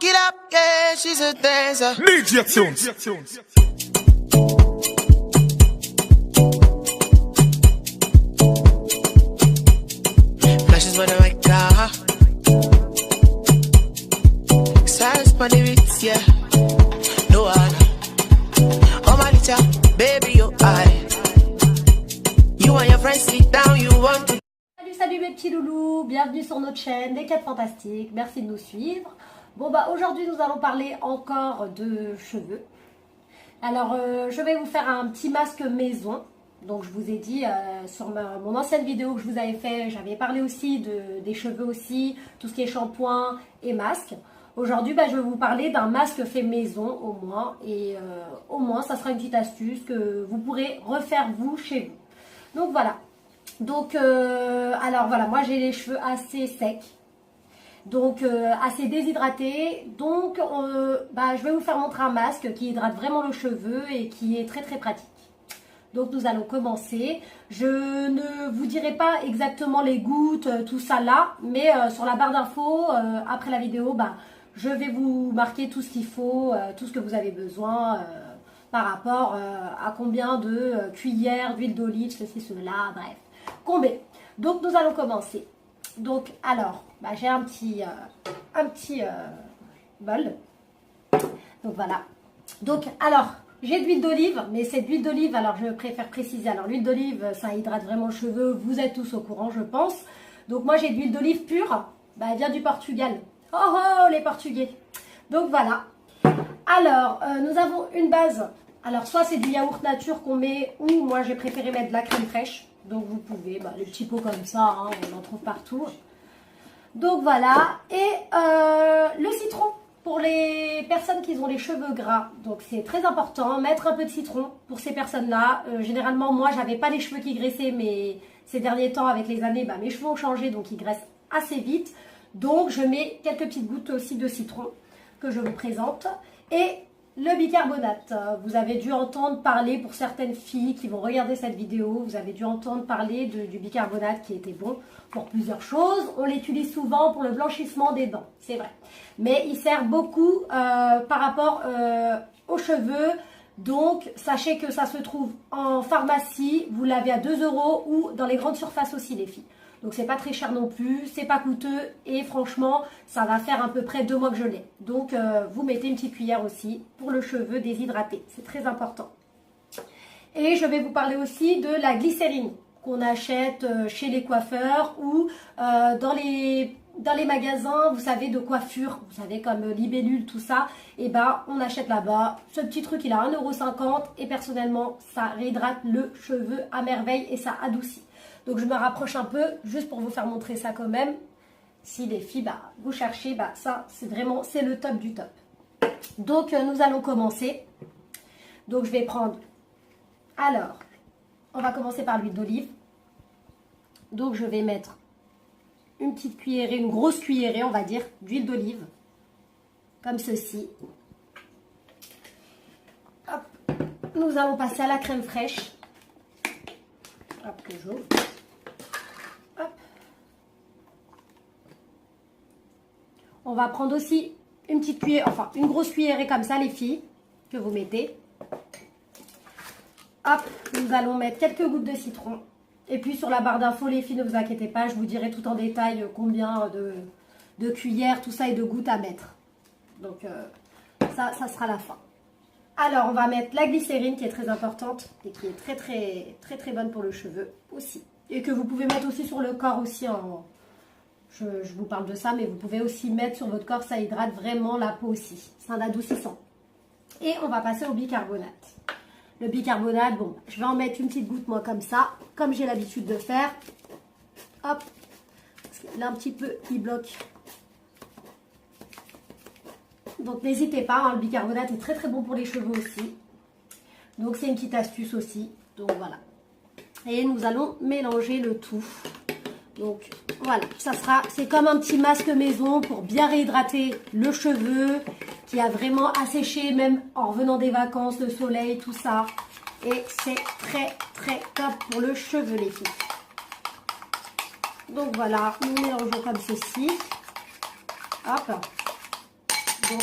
yeah, she's a dancer. DJ Tunes. Flashes when I wake up. Silence on the beats, yeah. No one. Oh my little baby, you I. You and your friends sit down, you want to. Salut mes petits loulous, bienvenue sur notre chaîne des 4 Fantastiques, merci de nous suivre. Bon bah aujourd'hui nous allons parler encore de cheveux. Alors je vais vous faire un petit masque maison. Donc je vous ai dit sur mon ancienne vidéo que je vous avais fait, j'avais parlé aussi des cheveux aussi, tout ce qui est shampoing et masque. Aujourd'hui bah, je vais vous parler d'un masque fait maison au moins. Et au moins ça sera une petite astuce que vous pourrez refaire vous chez vous. Donc voilà. Donc, alors voilà, moi j'ai les cheveux assez secs, donc assez déshydratés. Donc, je vais vous faire montrer un masque qui hydrate vraiment le cheveu et qui est très très pratique. Donc, nous allons commencer. Je ne vous dirai pas exactement les gouttes, tout ça là, mais sur la barre d'infos, après la vidéo, je vais vous marquer tout ce qu'il faut, tout ce que vous avez besoin par rapport à combien de cuillères d'huile d'olive, ceci, cela, bref. Combien. Donc nous allons commencer. Donc alors, j'ai un petit bol. Donc voilà. Donc alors, j'ai de l'huile d'olive, mais cette huile d'olive, alors je préfère préciser. Alors l'huile d'olive, ça hydrate vraiment le cheveu. Vous êtes tous au courant, je pense. Donc moi j'ai de l'huile d'olive pure. Elle vient du Portugal. Oh oh, les Portugais. Donc voilà. Alors, nous avons une base. Alors soit c'est du yaourt nature qu'on met, ou moi j'ai préféré mettre de la crème fraîche. Donc vous pouvez, les petits pots comme ça, hein, on en trouve partout. Donc voilà, et le citron pour les personnes qui ont les cheveux gras. Donc c'est très important, mettre un peu de citron pour ces personnes-là. Généralement, moi j'avais pas les cheveux qui graissaient, mais ces derniers temps avec les années, mes cheveux ont changé, donc ils graissent assez vite. Donc je mets quelques petites gouttes aussi de citron que je vous présente. Et le bicarbonate, vous avez dû entendre parler, pour certaines filles qui vont regarder cette vidéo, vous avez dû entendre parler du bicarbonate qui était bon pour plusieurs choses. On l'utilise souvent pour le blanchissement des dents, c'est vrai. Mais il sert beaucoup par rapport aux cheveux. Donc sachez que ça se trouve en pharmacie, vous l'avez à 2 € ou dans les grandes surfaces aussi les filles. Donc c'est pas très cher non plus, c'est pas coûteux et franchement ça va faire à peu près 2 mois que je l'ai. Donc vous mettez une petite cuillère aussi pour le cheveu déshydraté, c'est très important. Et je vais vous parler aussi de la glycérine qu'on achète chez les coiffeurs ou dans les magasins, vous savez, de coiffure, vous savez, comme Libellule, tout ça, et on achète là-bas. Ce petit truc il a 1,50 € et personnellement ça réhydrate le cheveu à merveille et ça adoucit. Donc je me rapproche un peu, juste pour vous faire montrer ça quand même. Si les filles, vous cherchez, ça c'est vraiment, c'est le top du top. Donc nous allons commencer. Donc je vais prendre, alors, on va commencer par l'huile d'olive. Donc je vais mettre une petite cuillerée, une grosse cuillerée on va dire, d'huile d'olive. Comme ceci. Hop. Nous allons passer à la crème fraîche. Hop, que j'ouvre. Hop. On va prendre aussi une petite cuillère, enfin une grosse cuillerée comme ça les filles, que vous mettez. Hop, nous allons mettre quelques gouttes de citron. Et puis sur la barre d'infos les filles, ne vous inquiétez pas, je vous dirai tout en détail combien de cuillères, tout ça et de gouttes à mettre. Donc ça sera la fin. Alors on va mettre la glycérine qui est très importante et qui est très très très très bonne pour le cheveu aussi. Et que vous pouvez mettre aussi sur le corps aussi. Je vous parle de ça, mais vous pouvez aussi mettre sur votre corps, ça hydrate vraiment la peau aussi. C'est un adoucissant. Et on va passer au bicarbonate. Le bicarbonate, je vais en mettre une petite goutte moi comme ça, comme j'ai l'habitude de faire. Hop, parce que là un petit peu il bloque. Donc n'hésitez pas, le bicarbonate est très très bon pour les cheveux aussi. Donc c'est une petite astuce aussi. Donc voilà. Et nous allons mélanger le tout. Donc voilà, c'est comme un petit masque maison pour bien réhydrater le cheveu qui a vraiment asséché même en revenant des vacances, le soleil, tout ça. Et c'est très très top pour le cheveu les filles. Donc voilà, nous mélangeons comme ceci. Hop. Donc,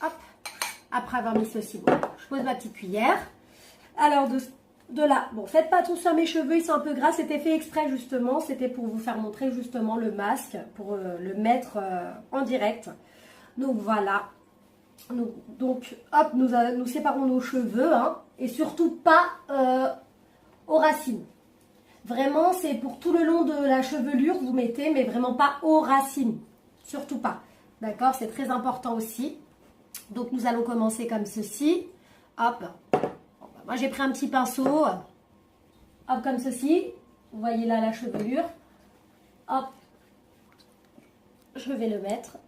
hop, après avoir mis ceci, bon, je pose ma petite cuillère. Alors, de là, bon, faites pas tout sur mes cheveux, ils sont un peu gras, c'était fait exprès justement, c'était pour vous faire montrer justement le masque, pour le mettre en direct. Donc voilà, donc hop, nous séparons nos cheveux, hein, et surtout pas aux racines. Vraiment, c'est pour tout le long de la chevelure, vous mettez, mais vraiment pas aux racines, surtout pas. D'accord, c'est très important aussi. Donc nous allons commencer comme ceci, hop. Moi, j'ai pris un petit pinceau, hop, comme ceci. Vous voyez là la chevelure. Hop, je vais le mettre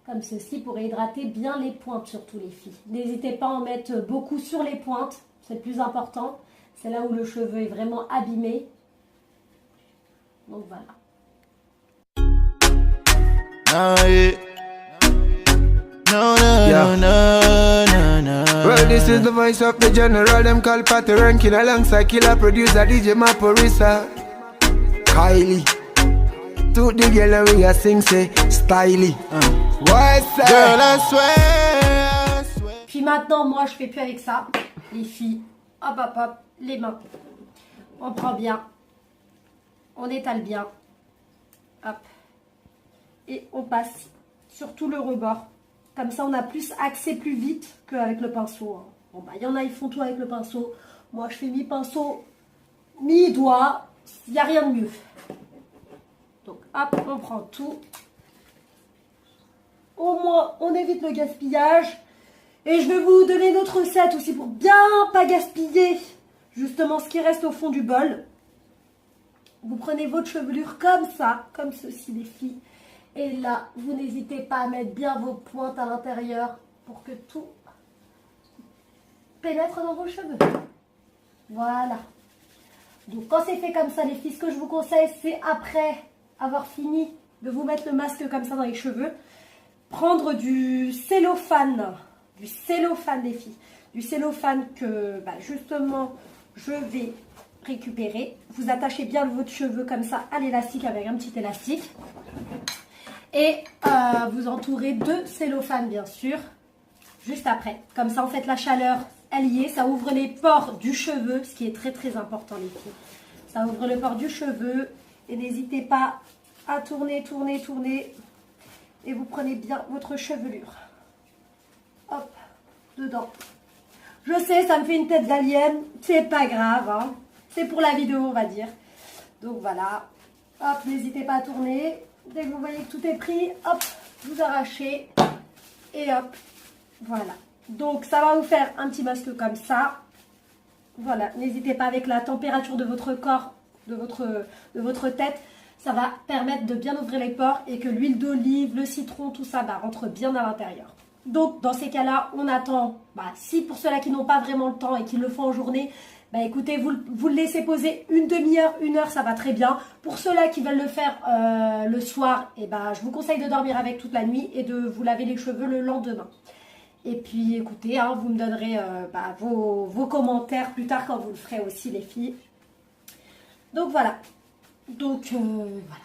comme ceci pour hydrater bien les pointes, surtout les filles. N'hésitez pas à en mettre beaucoup sur les pointes, c'est le plus important. C'est là où le cheveu est vraiment abîmé. Donc voilà. Well, this is the voice of the general, them call Patty Rankin alongside killer producer DJ Maporisa. Kylie, to the girl and we a sing say, styly. What's that? Girl, I swear. Puis maintenant, moi, je fais plus avec ça. Les filles, hop, hop, hop, les mains. On prend bien. On étale bien. Hop. Et on passe sur tout le rebord. Comme ça, on a plus accès plus vite qu'avec le pinceau. Hein. Bon, bah, il y en a, ils font tout avec le pinceau. Moi, je fais mi-pinceau, mi-doigt. Il n'y a rien de mieux. Donc, hop, on prend tout. Au moins, on évite le gaspillage. Et je vais vous donner notre recette aussi pour bien pas gaspiller justement ce qui reste au fond du bol. Vous prenez votre chevelure comme ça, comme ceci, les filles. Et là, vous n'hésitez pas à mettre bien vos pointes à l'intérieur pour que tout pénètre dans vos cheveux. Voilà. Donc, quand c'est fait comme ça, les filles, ce que je vous conseille, c'est après avoir fini de vous mettre le masque comme ça dans les cheveux, prendre du cellophane. Du cellophane, les filles. Du cellophane que, bah, justement, je vais récupérer. Vous attachez bien votre cheveu comme ça à l'élastique avec un petit élastique. Et vous entourez de cellophane, bien sûr, juste après. Comme ça, en fait, la chaleur, elle y est. Ça ouvre les pores du cheveu, ce qui est très, très important, les filles. Ça ouvre le port du cheveu. Et n'hésitez pas à tourner, tourner, tourner. Et vous prenez bien votre chevelure. Hop, dedans. Je sais, ça me fait une tête d'alien. C'est pas grave, hein. C'est pour la vidéo, on va dire. Donc, voilà. Hop, n'hésitez pas à tourner. Dès que vous voyez que tout est pris, hop, vous arrachez et hop, voilà. Donc, ça va vous faire un petit masque comme ça. Voilà, n'hésitez pas avec la température de votre corps, de votre tête. Ça va permettre de bien ouvrir les pores et que l'huile d'olive, le citron, tout ça rentre bien à l'intérieur. Donc, dans ces cas-là, on attend, si pour ceux-là qui n'ont pas vraiment le temps et qui le font en journée, écoutez, vous le laissez poser une demi-heure, une heure, ça va très bien. Pour ceux-là qui veulent le faire le soir, je vous conseille de dormir avec toute la nuit et de vous laver les cheveux le lendemain. Et puis, écoutez, hein, vous me donnerez vos commentaires plus tard quand vous le ferez aussi, les filles. Donc, voilà. Donc, voilà.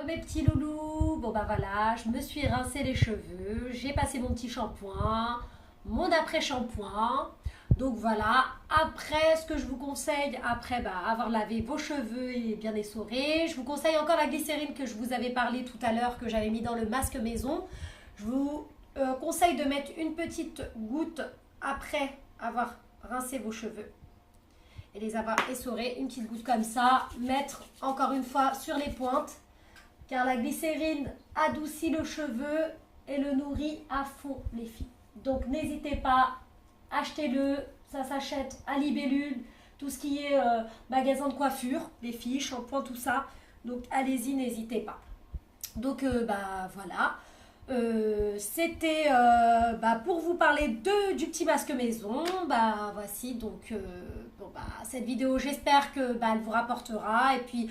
Mes petits loulous, bon voilà, je me suis rincé les cheveux, j'ai passé mon petit shampoing, mon après-shampoing. Donc voilà, après ce que je vous conseille, après avoir lavé vos cheveux et bien essorés, je vous conseille encore la glycérine que je vous avais parlé tout à l'heure, que j'avais mis dans le masque maison. Je vous conseille de mettre une petite goutte après avoir rincé vos cheveux et les avoir essorés, une petite goutte comme ça, mettre encore une fois sur les pointes. Car la glycérine adoucit le cheveu et le nourrit à fond, les filles. Donc n'hésitez pas, achetez-le, ça s'achète à Libellule, tout ce qui est magasin de coiffure, les filles, shampoing, tout ça. Donc allez-y, n'hésitez pas. Donc voilà. C'était pour vous parler du petit masque maison. Voici donc cette vidéo, j'espère que elle vous rapportera. Et puis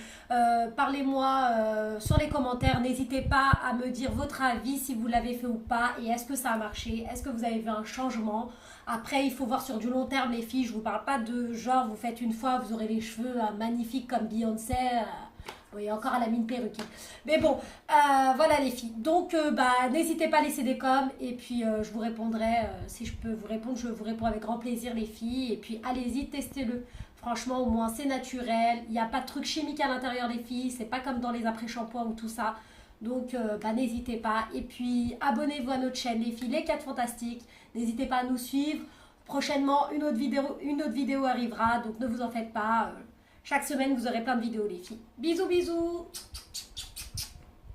parlez-moi sur les commentaires, n'hésitez pas à me dire votre avis, si vous l'avez fait ou pas, et est-ce que ça a marché, est-ce que vous avez vu un changement. Après il faut voir sur du long terme les filles, je vous parle pas de genre vous faites une fois, vous aurez les cheveux magnifiques comme Beyoncé. Oui, encore à la mine perruque. Mais bon, voilà les filles. Donc, n'hésitez pas à laisser des coms. Et puis, je vous répondrai. Si je peux vous répondre, je vous réponds avec grand plaisir les filles. Et puis, allez-y, testez-le. Franchement, au moins, c'est naturel. Il n'y a pas de trucs chimiques à l'intérieur des filles. C'est pas comme dans les après-shampoings ou tout ça. Donc, n'hésitez pas. Et puis, abonnez-vous à notre chaîne, les filles, les 4 fantastiques. N'hésitez pas à nous suivre. Prochainement, une autre vidéo arrivera. Donc, ne vous en faites pas. Chaque semaine, vous aurez plein de vidéos, les filles. Bisous, bisous!